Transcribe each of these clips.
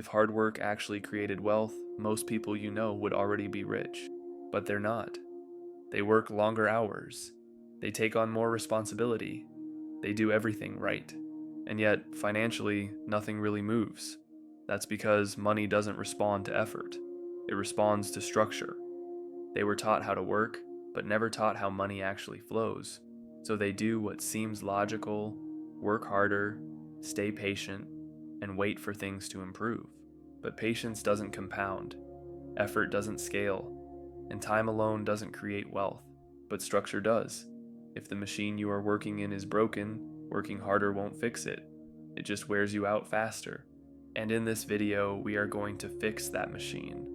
If hard work actually created wealth, most people you know would already be rich. But they're not. They work longer hours. They take on more responsibility. They do everything right. And yet, financially, nothing really moves. That's because money doesn't respond to effort. It responds to structure. They were taught how to work, but never taught how money actually flows. So they do what seems logical, work harder, stay patient, and wait for things to improve. But patience doesn't compound, effort doesn't scale, and time alone doesn't create wealth, but structure does. If the machine you are working in is broken, working harder won't fix it. It just wears you out faster. And in this video, we are going to fix that machine.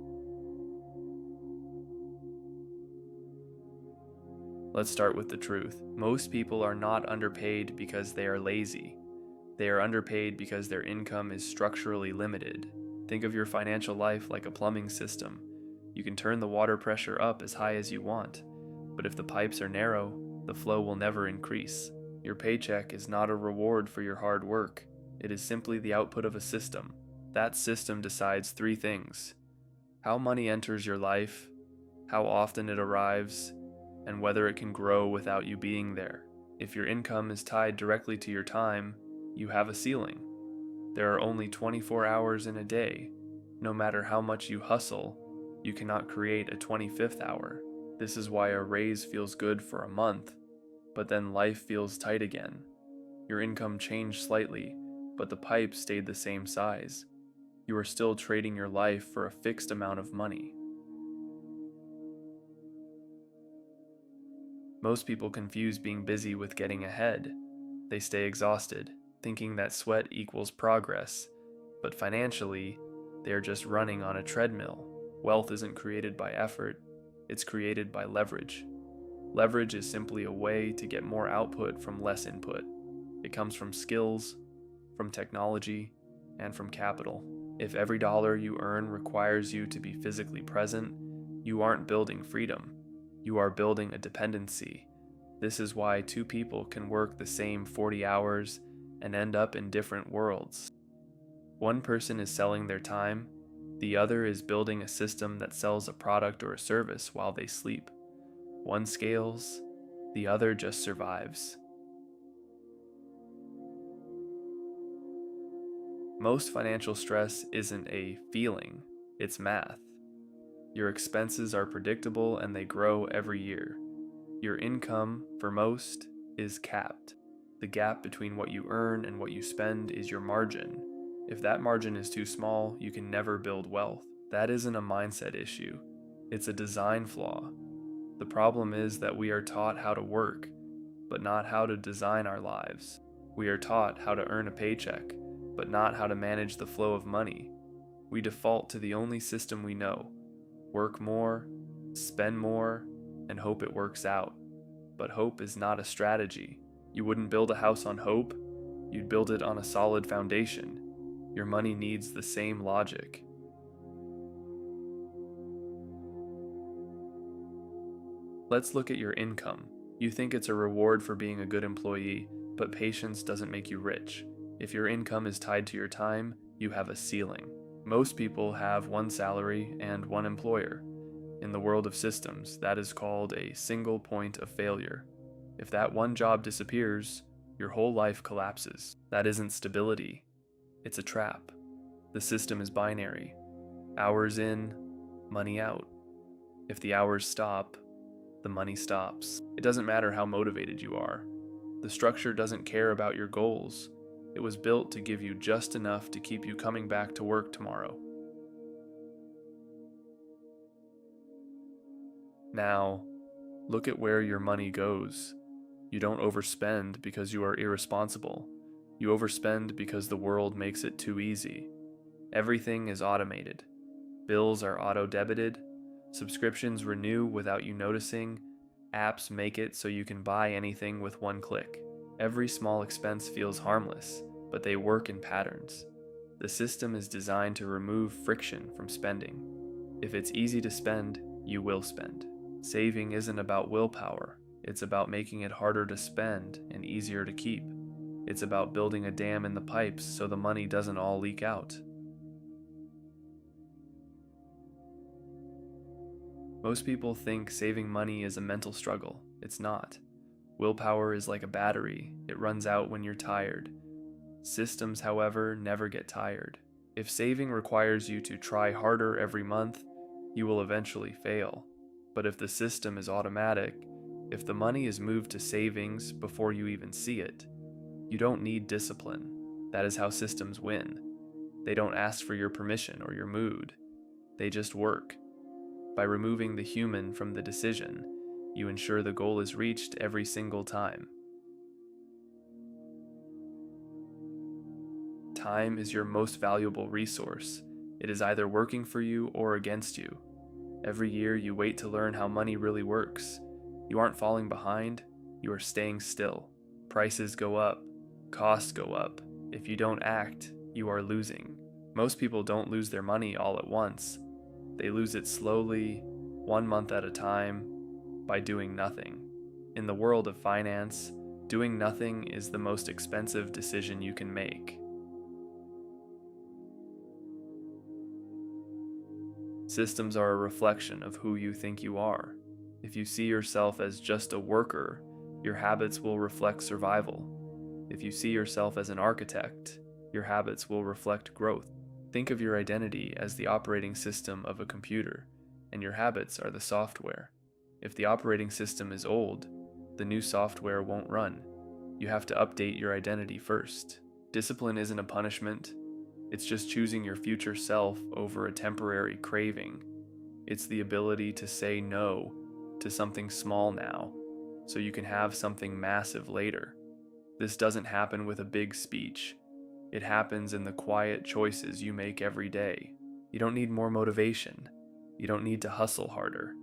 Let's start with the truth. Most people are not underpaid because they are lazy. They are underpaid because their income is structurally limited. Think of your financial life like a plumbing system. You can turn the water pressure up as high as you want, but if the pipes are narrow, the flow will never increase. Your paycheck is not a reward for your hard work. It is simply the output of a system. That system decides three things: how money enters your life, how often it arrives, and whether it can grow without you being there. If your income is tied directly to your time, you have a ceiling. There are only 24 hours in a day. No matter how much you hustle, you cannot create a 25th hour. This is why a raise feels good for a month, but then life feels tight again. Your income changed slightly, but the pipe stayed the same size. You are still trading your life for a fixed amount of money. Most people confuse being busy with getting ahead. They stay exhausted, thinking that sweat equals progress, but financially, they are just running on a treadmill. Wealth isn't created by effort, it's created by leverage. Leverage is simply a way to get more output from less input. It comes from skills, from technology, and from capital. If every dollar you earn requires you to be physically present, you aren't building freedom. You are building a dependency. This is why two people can work the same 40 hours and end up in different worlds. One person is selling their time, the other is building a system that sells a product or a service while they sleep. One scales, the other just survives. Most financial stress isn't a feeling, it's math. Your expenses are predictable and they grow every year. Your income, for most, is capped. The gap between what you earn and what you spend is your margin. If that margin is too small, you can never build wealth. That isn't a mindset issue. It's a design flaw. The problem is that we are taught how to work, but not how to design our lives. We are taught how to earn a paycheck, but not how to manage the flow of money. We default to the only system we know: work more, spend more, and hope it works out. But hope is not a strategy. You wouldn't build a house on hope, you'd build it on a solid foundation. Your money needs the same logic. Let's look at your income. You think it's a reward for being a good employee, but patience doesn't make you rich. If your income is tied to your time, you have a ceiling. Most people have one salary and one employer. In the world of systems, that is called a single point of failure. If that one job disappears, your whole life collapses. That isn't stability. It's a trap. The system is binary. Hours in, money out. If the hours stop, the money stops. It doesn't matter how motivated you are. The structure doesn't care about your goals. It was built to give you just enough to keep you coming back to work tomorrow. Now, look at where your money goes. You don't overspend because you are irresponsible. You overspend because the world makes it too easy. Everything is automated. Bills are auto-debited. Subscriptions renew without you noticing. Apps make it so you can buy anything with one click. Every small expense feels harmless, but they work in patterns. The system is designed to remove friction from spending. If it's easy to spend, you will spend. Saving isn't about willpower. It's about making it harder to spend and easier to keep. It's about building a dam in the pipes so the money doesn't all leak out. Most people think saving money is a mental struggle. It's not. Willpower is like a battery, it runs out when you're tired. Systems, however, never get tired. If saving requires you to try harder every month, you will eventually fail. But if the system is automatic, if the money is moved to savings before you even see it, you don't need discipline. That is how systems win. They don't ask for your permission or your mood. They just work. By removing the human from the decision, you ensure the goal is reached every single time. Time is your most valuable resource. It is either working for you or against you. Every year you wait to learn how money really works. You aren't falling behind, you are staying still. Prices go up, costs go up. If you don't act, you are losing. Most people don't lose their money all at once. They lose it slowly, 1 month at a time, by doing nothing. In the world of finance, doing nothing is the most expensive decision you can make. Systems are a reflection of who you think you are. If you see yourself as just a worker, your habits will reflect survival. If you see yourself as an architect, your habits will reflect growth. Think of your identity as the operating system of a computer, and your habits are the software. If the operating system is old, the new software won't run. You have to update your identity first. Discipline isn't a punishment. It's just choosing your future self over a temporary craving. It's the ability to say no to something small now, so you can have something massive later. This doesn't happen with a big speech. It happens in the quiet choices you make every day. You don't need more motivation. You don't need to hustle harder.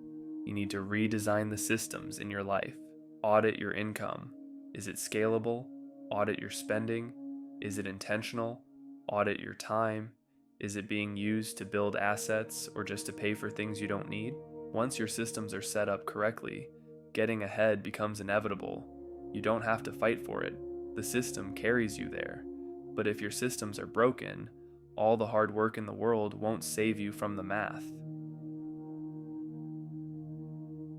You need to redesign the systems in your life. Audit your income. Is it scalable? Audit your spending. Is it intentional? Audit your time. Is it being used to build assets or just to pay for things you don't need? Once your systems are set up correctly, getting ahead becomes inevitable. You don't have to fight for it. The system carries you there. But if your systems are broken, all the hard work in the world won't save you from the math.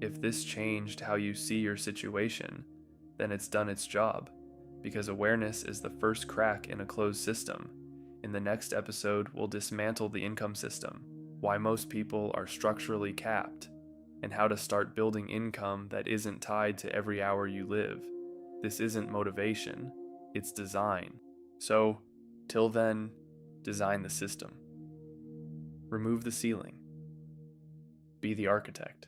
If this changed how you see your situation, then it's done its job, because awareness is the first crack in a closed system. In the next episode, we'll dismantle the income system, why most people are structurally capped, and how to start building income that isn't tied to every hour you live. This isn't motivation, it's design. So, till then, design the system. Remove the ceiling. Be the architect.